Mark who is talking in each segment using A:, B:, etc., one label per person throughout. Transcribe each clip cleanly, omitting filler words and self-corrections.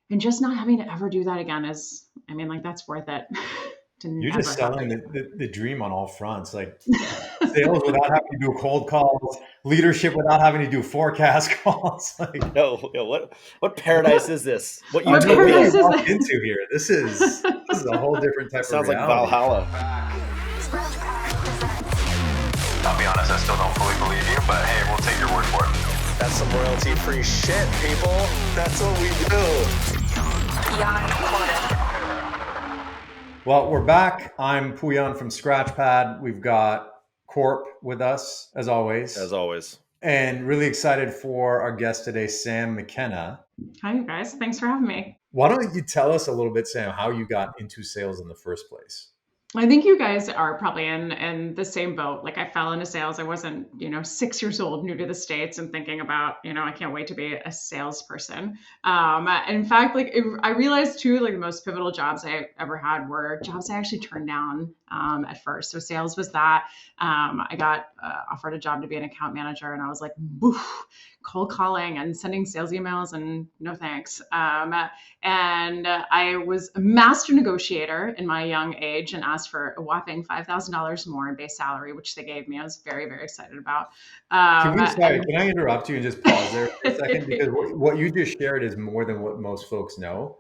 A: And just not having to ever do that again is, I mean, like that's worth it to
B: You're
A: never
B: just
A: have
B: selling
A: to.
B: the dream on all fronts. Like sales without having to do cold calls, leadership without having to do forecast calls. Like
C: Yo, what paradise is this? What
B: I
A: What
B: know what I
C: utopia?
A: paradise is
B: walked
A: this?
B: into here. This is a whole different type
C: This
B: of
C: sounds like
B: reality.
C: Valhalla.
D: I'll be honest, I still don't fully believe you, but hey, we'll take your word for it.
E: That's some royalty-free shit, people. That's what we do.
F: Beyond Quota.
B: Well, we're back. I'm Pouyan from Scratchpad. We've got Corp with us, as always.
C: As always.
B: And really excited for our guest today, Sam McKenna.
A: Hi, you guys. Thanks for having me.
B: Why don't you tell us a little bit, Sam, how you got into sales in the first place?
A: I think you guys are probably in the same boat. Like I fell into sales. I wasn't, 6 years old, new to the States and thinking about, I can't wait to be a salesperson. In fact, I realized too, like the most pivotal jobs I ever had were jobs I actually turned down at first. So sales was that. I got offered a job to be an account manager and I was like, woof, cold calling and sending sales emails and no thanks. And I was a master negotiator in my young age and asked for a whopping $5,000 more in base salary, which they gave me. I was very, very excited about.
B: Can I interrupt you and just pause there for a second? Because what you just shared is more than what most folks know.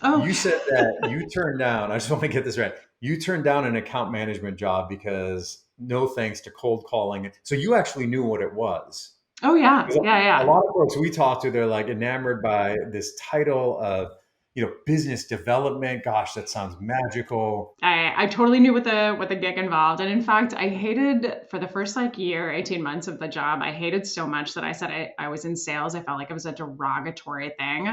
A: Oh,
B: You said that you turned down, I just want to get this right. You turned down an account management job because no thanks to cold calling. So you actually knew what it was.
A: oh yeah,
B: A
A: yeah.
B: lot of folks we talk to, they're like enamored by this title of, business development. Gosh, that sounds magical.
A: I totally knew what the gig involved. And in fact, I hated for the first year, 18 months of the job, I hated so much that I said I was in sales. I felt like it was a derogatory thing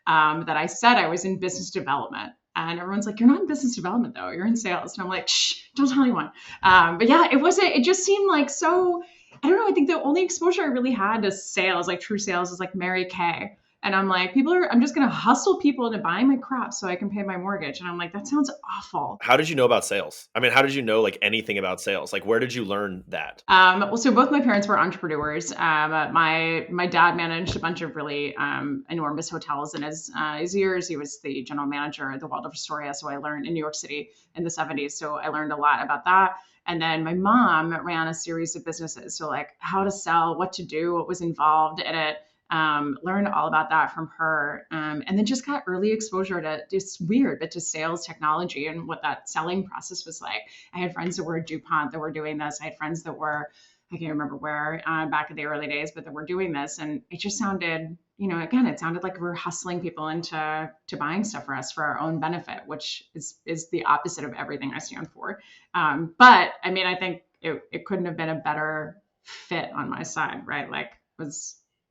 A: that I said I was in business development. And everyone's like, you're not in business development though, you're in sales. And I'm like, shh, don't tell anyone. But yeah, it just seemed like so, I don't know. I think the only exposure I really had to sales, like true sales, is like Mary Kay. And I'm like, I'm just going to hustle people into buying my crap so I can pay my mortgage. And I'm like, that sounds awful.
C: How did you know about sales? I mean, how did you know like anything about sales? Like, where did you learn that?
A: Well, so both my parents were entrepreneurs. My dad managed a bunch of really enormous hotels in his years. He was the general manager at the Waldorf Astoria. So I learned in New York City in the 70s. So I learned a lot about that. And then my mom ran a series of businesses. So like how to sell, what to do, what was involved in it. Learned all about that from her. And then just got early exposure to just weird, but to sales technology and what that selling process was like. I had friends that were at DuPont that were doing this. I had friends that were, I can't remember where, back in the early days, but that were doing this. And it just sounded, again, it sounded like we're hustling people into buying stuff for us for our own benefit, which is the opposite of everything I stand for. But I mean, I think it couldn't have been a better fit on my side, right? Like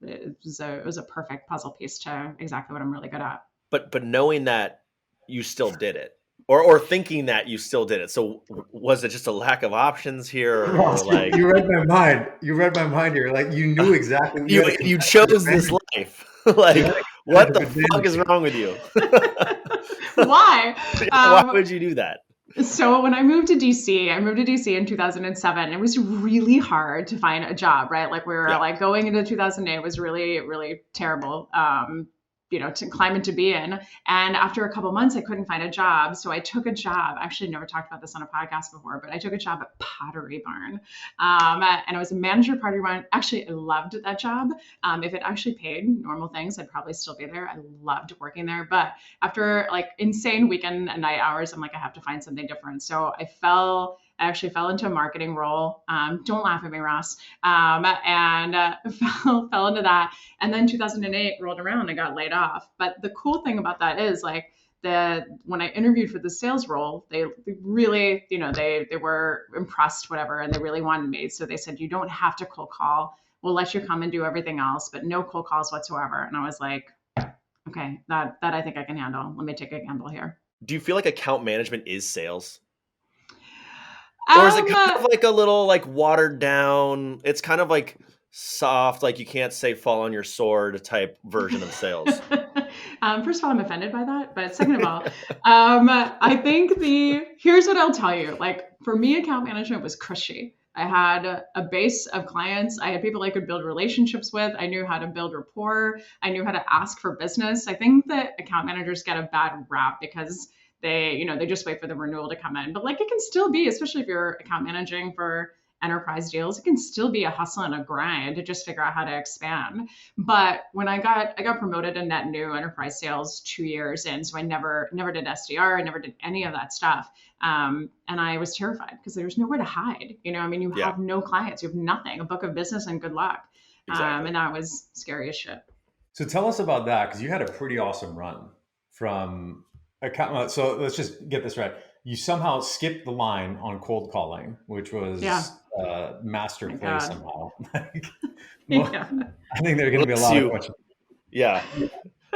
A: it was a perfect puzzle piece to exactly what I'm really good at.
C: But knowing that you still did it, or thinking that you still did it. So was it just a lack of options here, or
B: Ross,
C: like
B: you read my mind. You read my mind here. Like you knew exactly.
C: you chose this life? Like what the fuck is wrong with you?
A: Why?
C: Why would you do that?
A: So when I moved to DC in 2007. It was really hard to find a job, right? Like we were like going into 2008 was really, really terrible, to climate to be in. And after a couple months, I couldn't find a job. So I took a job. Actually, never talked about this on a podcast before, but I took a job at Pottery Barn. And I was a manager at Pottery Barn. Actually, I loved that job. If it actually paid normal things, I'd probably still be there. I loved working there. But after like insane weekend and night hours, I'm like, I have to find something different. So I actually fell into a marketing role. Don't laugh at me, Ross. And fell into that. And then 2008 rolled around and I got laid off. But the cool thing about that is like when I interviewed for the sales role, they really, they were impressed, whatever, and they really wanted me. So they said, you don't have to cold call. We'll let you come and do everything else, but no cold calls whatsoever. And I was like, okay, that I think I can handle. Let me take a gamble here.
C: Do you feel like account management is sales? Or is it kind of like a little like watered down? It's kind of like soft, like you can't say fall on your sword type version of sales.
A: First of all, I'm offended by that. But second of all, I think here's what I'll tell you. Like for me, account management was cushy. I had a base of clients. I had people I could build relationships with. I knew how to build rapport. I knew how to ask for business. I think that account managers get a bad rap because they just wait for the renewal to come in. But like, it can still be, especially if you're account managing for enterprise deals, it can still be a hustle and a grind to just figure out how to expand. But when I got promoted to net new enterprise sales 2 years in, so I never did SDR, I never did any of that stuff. And I was terrified because there's nowhere to hide. You have no clients, you have nothing, a book of business, and good luck.
C: Exactly.
A: And that was scary as shit.
B: So tell us about that, because you had a pretty awesome run from account. So let's just get this right. You somehow skipped the line on cold calling, which was master play somehow. I think there are going to be a lot of questions.
C: Yeah.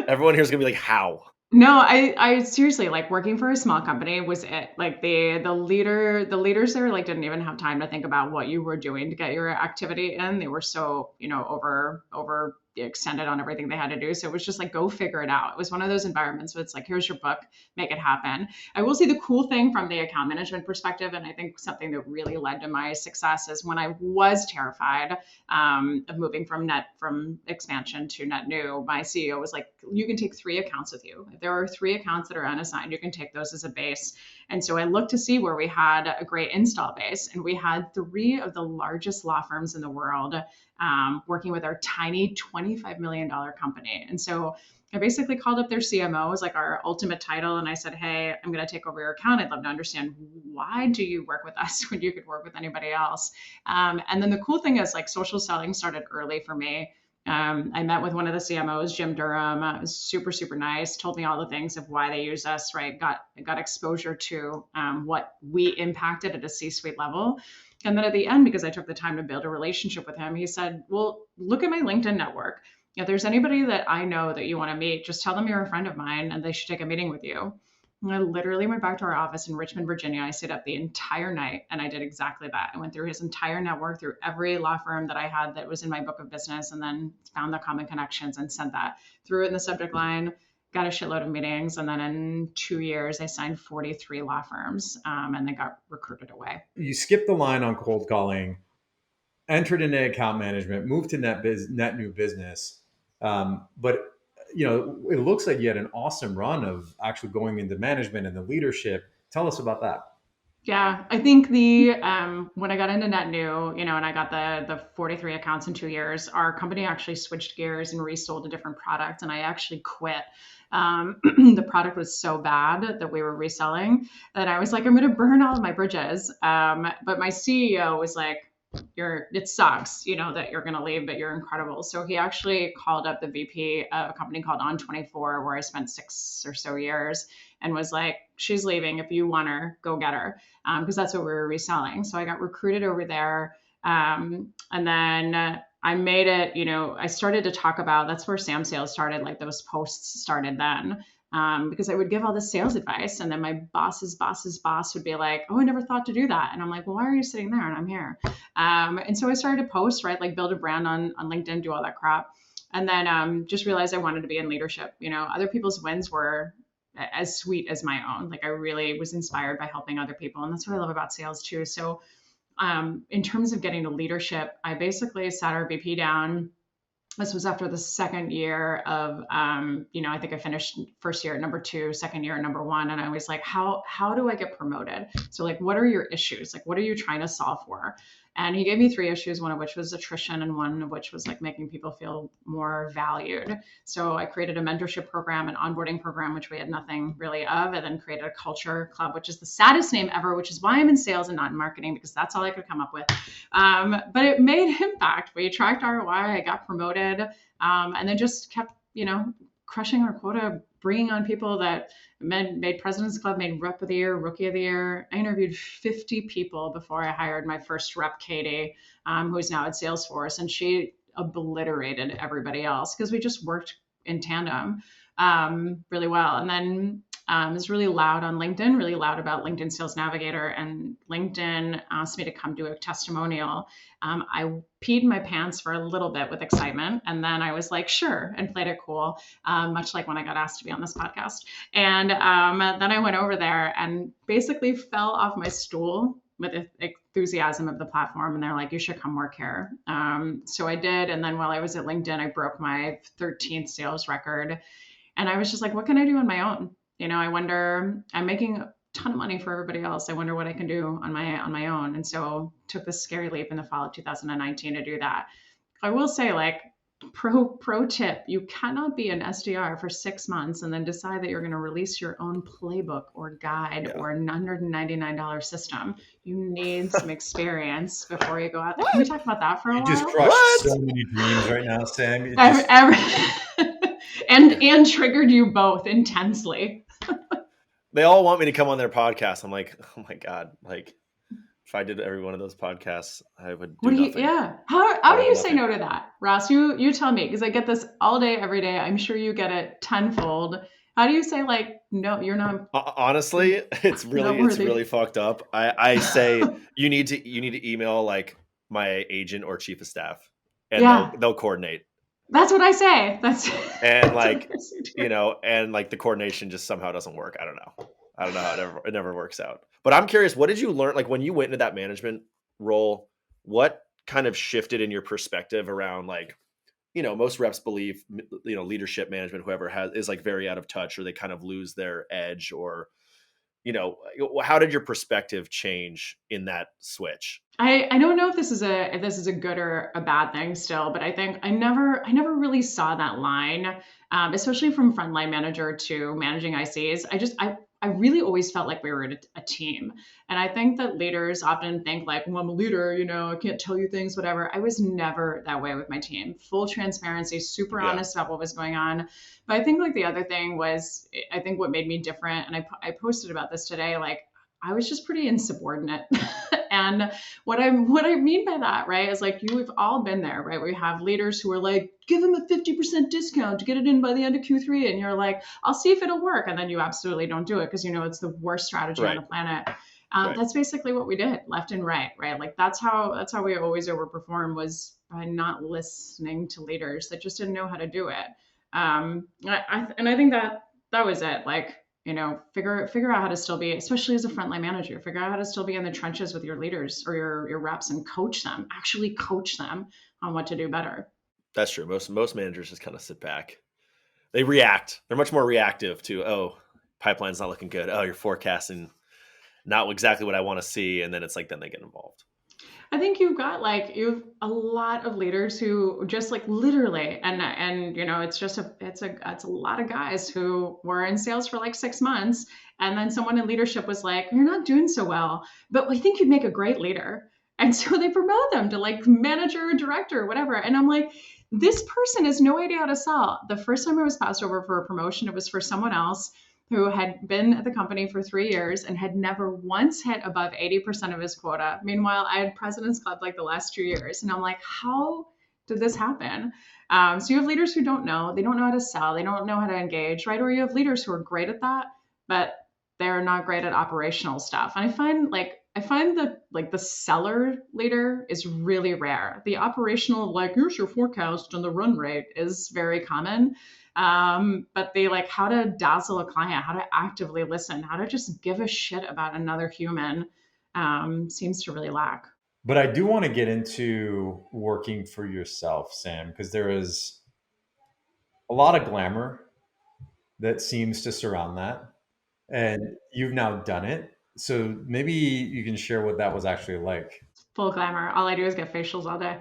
C: Everyone here is going to be like, how?
A: No, I seriously, like, working for a small company was it. Like the leaders there like didn't even have time to think about what you were doing to get your activity in. They were so, over extended on everything they had to do. So it was just like, go figure it out. It was one of those environments where it's like, here's your book, make it happen. I will say the cool thing from the account management perspective, and I think something that really led to my success, is when I was terrified of moving from expansion to net new, my CEO was like, you can take 3 accounts with you. If there are 3 accounts that are unassigned, you can take those as a base. And so I looked to see where we had a great install base, and we had 3 of the largest law firms in the world working with our tiny $25 million company. And so I basically called up their CMO as like our ultimate title. And I said, hey, I'm going to take over your account. I'd love to understand, why do you work with us when you could work with anybody else? And then the cool thing is, like, social selling started early for me. I met with one of the CMOs, Jim Durham. Was super, super nice. Told me all the things of why they use us, right? Got exposure to what we impacted at a C-suite level. And then at the end, because I took the time to build a relationship with him, he said, well, look at my LinkedIn network. If there's anybody that I know that you want to meet, just tell them you're a friend of mine and they should take a meeting with you. And I literally went back to our office in Richmond, Virginia. I stayed up the entire night and I did exactly that. I went through his entire network, through every law firm that I had that was in my book of business, and then found the common connections and sent that, threw it in the subject line, got a shitload of meetings. And then in 2 years, I signed 43 law firms and they got recruited away.
B: You skipped the line on cold calling, entered into account management, moved to net new business. But it looks like you had an awesome run of actually going into management and the leadership. Tell us about that.
A: Yeah, I think when I got into net new, and I got the 43 accounts in 2 years, our company actually switched gears and resold a different product, and I actually quit. The product was so bad that we were reselling that I was like, I'm going to burn all of my bridges. But my CEO was like, it sucks, that you're going to leave, but you're incredible. So he actually called up the VP of a company called On24, where I spent 6 or so years, and was like, she's leaving. If you want her, go get her. Because that's what we were reselling. So I got recruited over there. And then I made it, I started to talk about, that's where Sam Sales started, like those posts started then. Because I would give all this sales advice, and then my boss's boss would be like, oh, I never thought to do that. And I'm like, well, why are you sitting there? And I'm here. And so I started to post, right? Like build a brand on LinkedIn, do all that crap. And then just realized I wanted to be in leadership. Other people's wins were as sweet as my own. Like, I really was inspired by helping other people. And that's what I love about sales too. So in terms of getting to leadership, I basically sat our VP down. This was after the second year of, I think I finished first year at number 2, second year at number 1. And I was like, how do I get promoted? So like, what are your issues? Like, what are you trying to solve for? And he gave me 3 issues, one of which was attrition, and one of which was like making people feel more valued. So I created a mentorship program, an onboarding program, which we had nothing really of, and then created a culture club, which is the saddest name ever, which is why I'm in sales and not in marketing, because that's all I could come up with. But it made impact. We tracked ROI, I got promoted, and then just kept, crushing our quota, bringing on people that made President's Club, made Rep of the Year, Rookie of the Year. I interviewed 50 people before I hired my first rep, Katie, who is now at Salesforce, and she obliterated everybody else because we just worked in tandem really well. And then is really loud on LinkedIn, really loud about LinkedIn Sales Navigator, and LinkedIn asked me to come do a testimonial. I peed my pants for a little bit with excitement, and then I was like, sure, and played it cool, much like when I got asked to be on this podcast. And then I went over there and basically fell off my stool with enthusiasm of the platform, and they're like, you should come work here. So I did. And then while I was at LinkedIn, I broke my 13th sales record. And I was just like, what can I do on my own? I wonder, I'm making a ton of money for everybody else. I wonder what I can do on my own. And so took this scary leap in the fall of 2019 to do that. I will say, like, pro tip, you cannot be an SDR for 6 months and then decide that you're going to release your own playbook or guide or a $199 system. You need some experience before you go out there. Can we talk about that for a while?
B: You just crushed so many dreams right now, Sam.
A: And triggered you both intensely.
C: They all want me to come on their podcast. I'm like, oh my God, like, if I did every one of those podcasts, I would do nothing.
A: How do you say no to that, Ross? You tell me, because I get this all day, every day. I'm sure you get it tenfold. How do you say, like, no, you're not?
C: Honestly, it's really fucked up. I say you need to email like my agent or chief of staff, and they'll coordinate.
A: That's what I say.
C: And like, and like the coordination just somehow doesn't work. I don't know how it never works out. But I'm curious, what did you learn? Like when you went into that management role, what kind of shifted in your perspective around, like, most reps believe, leadership management, whoever is like very out of touch, or they kind of lose their edge, or, how did your perspective change in that switch?
A: I don't know if this is a good or a bad thing still, but I think I never really saw that line, especially from frontline manager to managing ICs. I really always felt like we were a team. And I think that leaders often think like, well, I'm a leader, I can't tell you things, whatever. I was never that way with my team. Full transparency, super honest about what was going on. But I think like the other thing was, I think what made me different, and I posted about this today, like I was just pretty insubordinate. And what I mean by that, right, is like we've all been there, right? We have leaders who are like, give them a 50% discount to get it in by the end of Q3. And you're like, I'll see if it'll work. And then you absolutely don't do it because it's the worst strategy on the planet. That's basically what we did, left and right? Like that's how we always overperform, was by not listening to leaders that just didn't know how to do it. And I think that was it. Like, figure out how to still be, especially as a frontline manager, figure out how to still be in the trenches with your leaders or your reps and actually coach them on what to do better.
C: That's true. Most managers just kind of sit back. They react. They're much more reactive to, pipeline's not looking good. Oh, you're forecasting not exactly what I want to see. And then it's like, then they get involved.
A: I think you've a lot of leaders who just like literally, and it's a lot of guys who were in sales for like 6 months. And then someone in leadership was like, you're not doing so well, but we think you'd make a great leader. And so they promote them to like manager, director, whatever. And I'm like, this person has no idea how to sell. The first time I was passed over for a promotion, it was for someone else who had been at the company for 3 years and had never once hit above 80% of his quota. Meanwhile, I had President's Club like the last 2 years. And I'm like, how did this happen? So you have leaders who don't know. They don't know how to sell. They don't know how to engage, right? Or you have leaders who are great at that, but they're not great at operational stuff. And I find that like the seller leader is really rare. The operational, like, here's your forecast and the run rate, is very common. But they like how to dazzle a client, how to actively listen, how to just give a shit about another human, seems to really lack.
B: But I do want to get into working for yourself, Sam, because there is a lot of glamour that seems to surround that. And you've now done it. So maybe you can share what that was actually like.
A: Full glamour. All I do is get facials all day.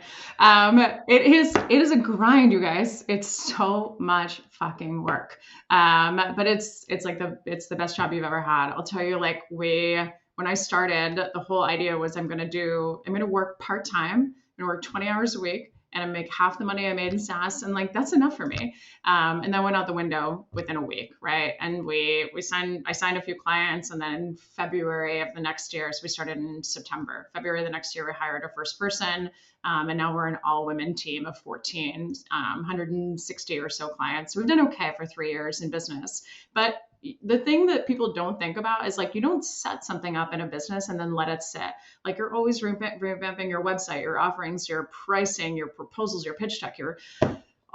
A: It is a grind, you guys. It's so much fucking work. But it's the best job you've ever had. I'll tell you, like when I started, the whole idea was I'm going to work part-time. I'm going to work 20 hours a week and I make half the money I made in SaaS. And like, that's enough for me. And that went out the window within a week. Right. And I signed a few clients, and then February of the next year. So we started in September, February of the next year, we hired our first person. And now we're an all women team of 14, 160 or so clients. So we've done okay for 3 years in business. But the thing that people don't think about is like, you don't set something up in a business and then let it sit. Like you're always revamping your website, your offerings, your pricing, your proposals, your pitch deck,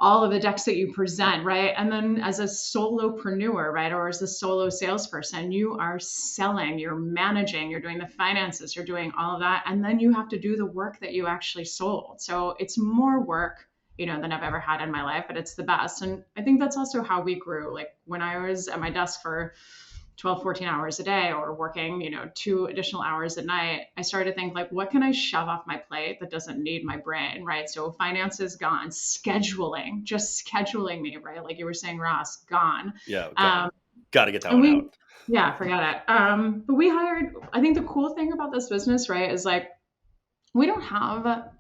A: all of the decks that you present, right? And then as a solopreneur, right, or as a solo salesperson, you are selling, you're managing, you're doing the finances, you're doing all of that. And then you have to do the work that you actually sold. So it's more work, than I've ever had in my life, but it's the best. And I think that's also how we grew. Like when I was at my desk for 12, 14 hours a day or working, 2 additional hours at night, I started to think like, what can I shove off my plate that doesn't need my brain, right? So finance is gone, just scheduling me, right? Like you were saying, Ross, gone.
C: Yeah. Got to get that one out.
A: Yeah, forget it. But we hired, I think the cool thing about this business, right, is like, we don't have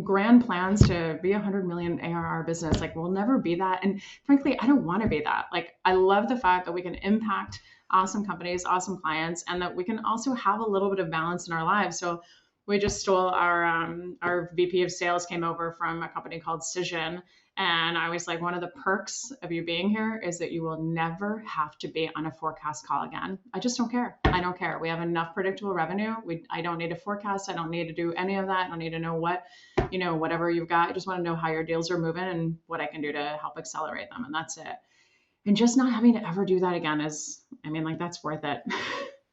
A: grand plans to be 100 million ARR business. Like we'll never be that. And frankly, I don't want to be that. Like I love the fact that we can impact awesome companies, awesome clients, and that we can also have a little bit of balance in our lives. So we just stole our VP of sales came over from a company called Cision. And I was like, one of the perks of you being here is that you will never have to be on a forecast call again. I just don't care. I don't care. We have enough predictable revenue. I don't need a forecast. I don't need to do any of that. I don't need to know whatever you've got. I just want to know how your deals are moving and what I can do to help accelerate them. And that's it. And just not having to ever do that again that's worth it.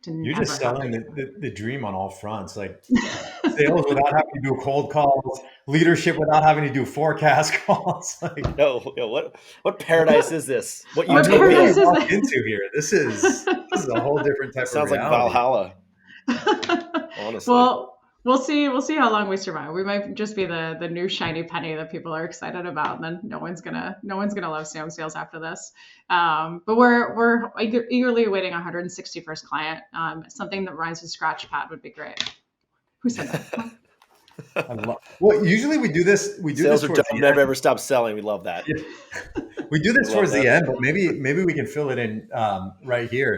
B: You're just selling the dream on all fronts, like sales without having to do cold calls, leadership without having to do forecast calls. Like,
C: no, what paradise is this? What
A: you paradise is
B: walked into here? This is a whole different type of reality.
C: Sounds like Valhalla. Honestly.
A: Well, we'll see how long we survive. We might just be the new shiny penny that people are excited about, and then no one's gonna love Sam sales after this. But we're eagerly awaiting 161st client. Something that rhymes with scratch pad would be great. Who said that?
B: Well, usually we do this.
C: Sales are dumb. Never ever stop selling. We love that.
B: Yeah. We do this towards the end, but maybe we can fill it in right here.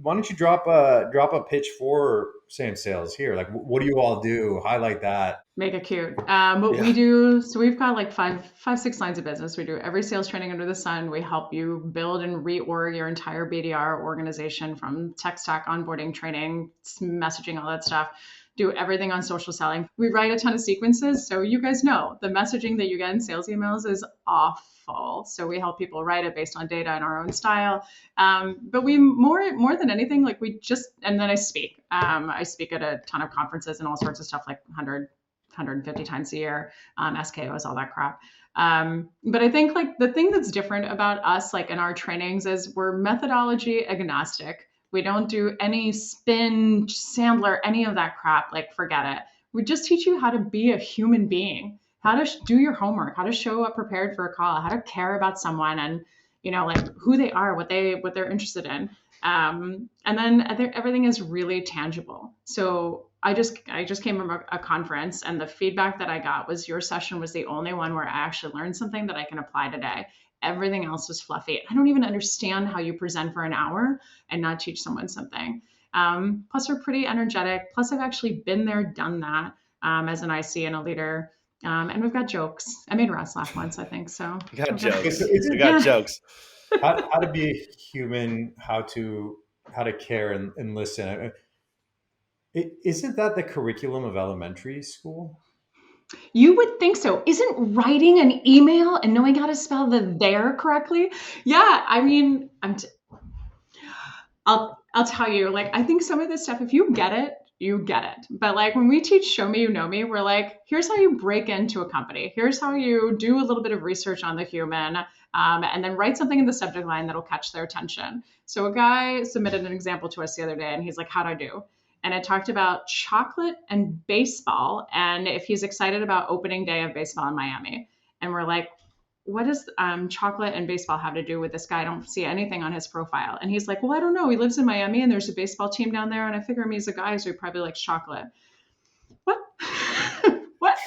B: Why don't you drop a pitch for Sam Sales here? Like, what do you all do? Highlight that.
A: Make it cute. We do. So we've got like 5-6 lines of business. We do every sales training under the sun. We help you build and reorg your entire BDR organization, from tech stack, onboarding, training, messaging, all that stuff. Do everything on social selling. We write a ton of sequences. So you guys know the messaging that you get in sales emails is awful. So we help people write it based on data in our own style. But we more than anything, like and then I speak. I speak at a ton of conferences and all sorts of stuff, like 150 times a year, SKOs, all that crap. But I think like the thing that's different about us, like in our trainings, is we're methodology agnostic. We don't do any spin, Sandler, any of that crap. Like, forget it. We just teach you how to be a human being, how to do your homework, how to show up prepared for a call, how to care about someone, and like who they are, what they're interested in. And then everything is really tangible. So I just came from a conference, and the feedback that I got was your session was the only one where I actually learned something that I can apply today. Everything else was fluffy. I don't even understand how you present for an hour and not teach someone something. Plus, we're pretty energetic. Plus, I've actually been there, done that as an IC and a leader. And we've got jokes. I made Ross laugh once, I think. So
C: we got jokes. We got jokes.
B: How to be a human, how to care and listen. Isn't that the curriculum of elementary school?
A: You would think so. Isn't writing an email and knowing how to spell the there correctly? Yeah, I mean, I'll tell you, like, I think some of this stuff, if you get it, you get it. But like when we teach Show Me You Know Me, we're like, here's how you break into a company. Here's how you do a little bit of research on the human, and then write something in the subject line that'll catch their attention. So a guy submitted an example to us the other day, and he's like, how'd I do? And it talked about chocolate and baseball, and if he's excited about opening day of baseball in Miami. And we're like, what does chocolate and baseball have to do with this guy? I don't see anything on his profile. And he's like, well, I don't know. He lives in Miami, and there's a baseball team down there, and I figure he's a guy, so he probably likes chocolate. What? What?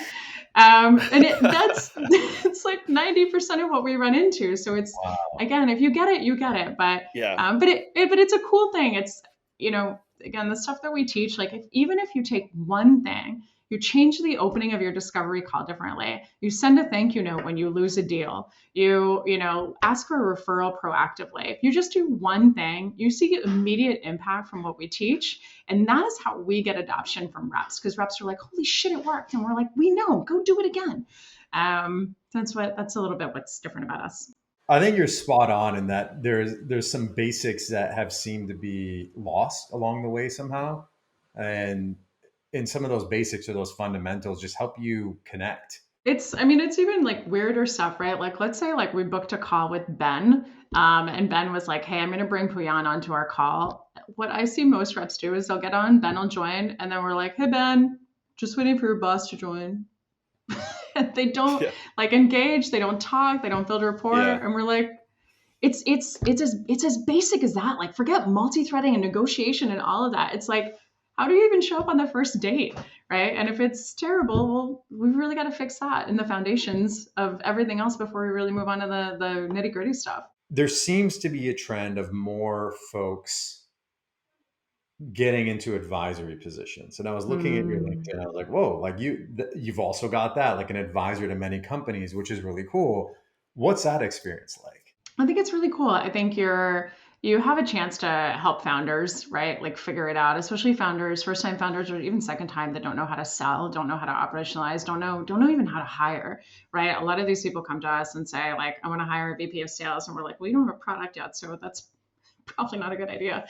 A: It's like 90% of what we run into. So it's, again, if you get it, you get it. But yeah, but it's a cool thing. It's, again, the stuff that we teach, like even if you take one thing, you change the opening of your discovery call differently. You send a thank you note when you lose a deal. You ask for a referral proactively. If you just do one thing, you see immediate impact from what we teach. And that is how we get adoption from reps, because reps are like, holy shit, it worked. And we're like, we know, go do it again. That's a little bit what's different about us.
B: I think you're spot on in that there's some basics that have seemed to be lost along the way somehow. And in some of those basics or those fundamentals just help you connect.
A: It's even like weirder stuff, right? Like, let's say like we booked a call with Ben, and Ben was like, hey, I'm going to bring Pouyan onto our call. What I see most reps do is they'll get on, Ben will join, and then we're like, hey, Ben, just waiting for your boss to join. And they don't like engage, they don't talk, they don't build rapport. And we're like, it's as basic as that. Like, forget multi-threading and negotiation and all of that. It's like, how do you even show up on the first date, right? And if it's terrible, well, we've really got to fix that in the foundations of everything else before we really move on to the nitty-gritty stuff.
B: There seems to be a trend of more folks getting into advisory positions. And I was looking at your LinkedIn, I was like, whoa, like you've also got that, like an advisor to many companies, which is really cool. What's that experience like?
A: I think it's really cool. I think you have a chance to help founders, right? Like figure it out, especially founders, first-time founders, or even second-time that don't know how to sell, don't know how to operationalize, don't know even how to hire, right? A lot of these people come to us and say, like, I want to hire a VP of sales, and we're like, well, you don't have a product yet, so that's probably not a good idea.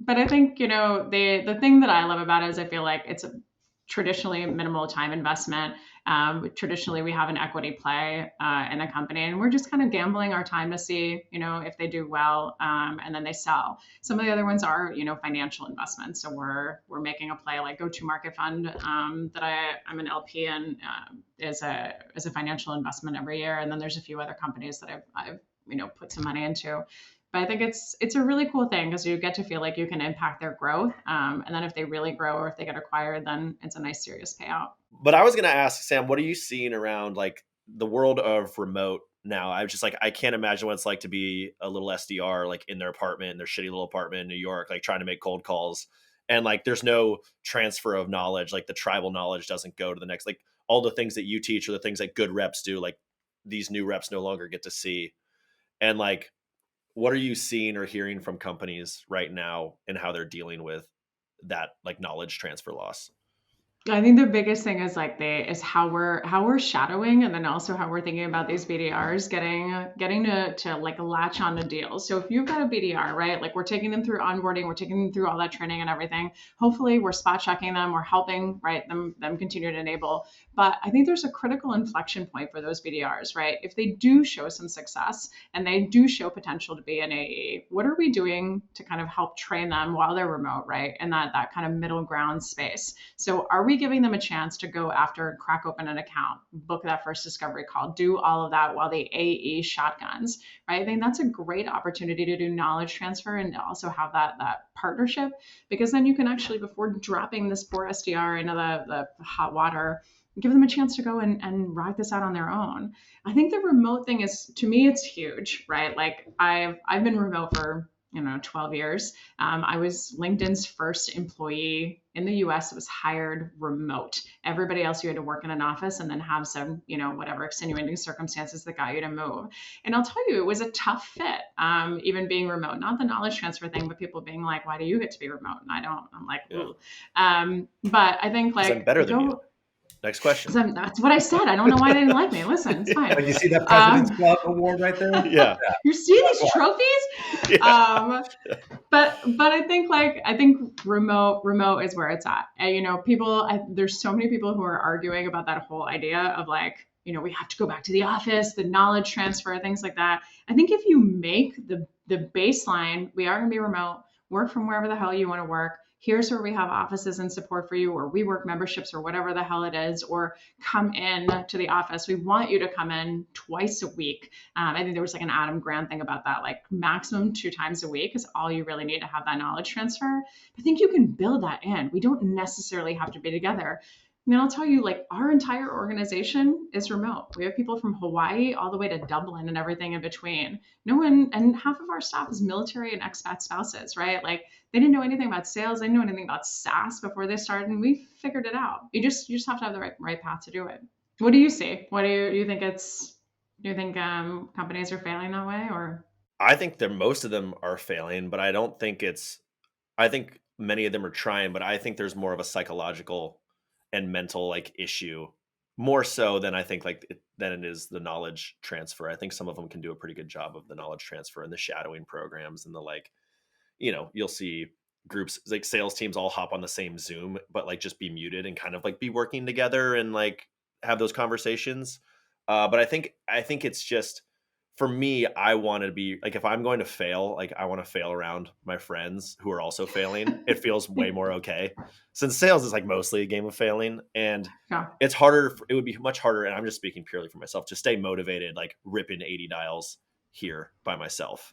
A: But I think, the thing that I love about it is I feel like it's a traditionally minimal time investment. Traditionally, we have an equity play in a company, and we're just kind of gambling our time to see, if they do well, and then they sell. Some of the other ones are, financial investments. So we're making a play like Go-to-Market Fund that I'm an LP in as a financial investment every year, and then there's a few other companies that I've put some money into. But I think it's a really cool thing because you get to feel like you can impact their growth. And then if they really grow or if they get acquired, then it's a nice serious payout.
C: But I was going to ask, Sam, what are you seeing around like the world of remote now? I was just like, I can't imagine what it's like to be a little SDR, like in their apartment, their shitty little apartment in New York, like trying to make cold calls. And like, there's no transfer of knowledge. Like the tribal knowledge doesn't go to the next, like all the things that you teach or the things that good reps do, like these new reps no longer get to see. And like, what are you seeing or hearing from companies right now and how they're dealing with that like knowledge transfer loss?
A: I think the biggest thing is how we're shadowing, and then also how we're thinking about these BDRs getting to like latch on to deals. So if you've got a BDR, right, like we're taking them through onboarding, we're taking them through all that training and everything. Hopefully we're spot checking them, we're helping, right, them continue to enable. But I think there's a critical inflection point for those BDRs, right? If they do show some success and they do show potential to be an AE, what are we doing to kind of help train them while they're remote, right? And that kind of middle ground space. So are we giving them a chance to go after, crack open an account, book that first discovery call, do all of that while they AE shotguns, right? I think that's a great opportunity to do knowledge transfer and also have that partnership, because then you can actually, before dropping this poor SDR into the hot water, give them a chance to go and ride this out on their own. I think the remote thing is, to me, it's huge, right? Like I've been remote for 12 years. I was LinkedIn's first employee in the US that was hired remote. Everybody else, you had to work in an office and then have some, whatever extenuating circumstances that got you to move. And I'll tell you, it was a tough fit, even being remote. Not the knowledge transfer thing, but people being like, why do you get to be remote? And I don't. I'm like, ooh. But I think like,
C: I'm better than you. Next question.
A: That's what I said. I don't know why they didn't like me. Listen, it's fine.
B: You see that President's Club award right there?
C: Yeah.
A: You see these trophies?
C: Yeah.
A: But I think remote is where it's at. And, there's so many people who are arguing about that whole idea of like, we have to go back to the office, the knowledge transfer, things like that. I think if you make the baseline, we are going to be remote, work from wherever the hell you want to work. Here's where we have offices and support for you, or WeWork memberships, or whatever the hell it is, or come in to the office. We want you to come in twice a week. I think there was like an Adam Grant thing about that, like maximum 2 times a week is all you really need to have that knowledge transfer. I think you can build that in. We don't necessarily have to be together. And I'll tell you, like, our entire organization is remote. We have people from Hawaii all the way to Dublin and everything in between. And half of our staff is military and expat spouses, right? Like, they didn't know anything about sales. They didn't know anything about SaaS before they started, and we figured it out. You just have to have the right path to do it. What do you see? What do you think companies are failing that way, or?
C: I think that most of them are failing, but I don't think I think many of them are trying, but I think there's more of a psychological and mental like issue more so than I think than it is the knowledge transfer. I think some of them can do a pretty good job of the knowledge transfer and the shadowing programs and the like, you'll see groups like sales teams all hop on the same Zoom, but like just be muted and kind of like be working together and like have those conversations. But I think it's just, for me, I want to be like, if I'm going to fail, like I want to fail around my friends who are also failing. It feels way more okay, since sales is like mostly a game of failing, and it's harder. It would be much harder. And I'm just speaking purely for myself, to stay motivated, like ripping 80 dials here by myself.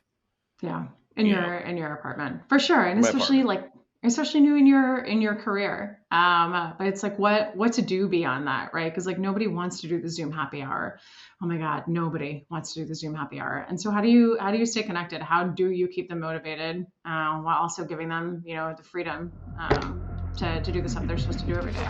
A: Yeah. In your apartment, for sure. And especially new in your career. But it's like, what to do beyond that, right? Because like nobody wants to do the Zoom happy hour. Oh my God, nobody wants to do the Zoom happy hour. And so how do you stay connected? How do you keep them motivated while also giving them, the freedom to do the stuff they're supposed to do every day?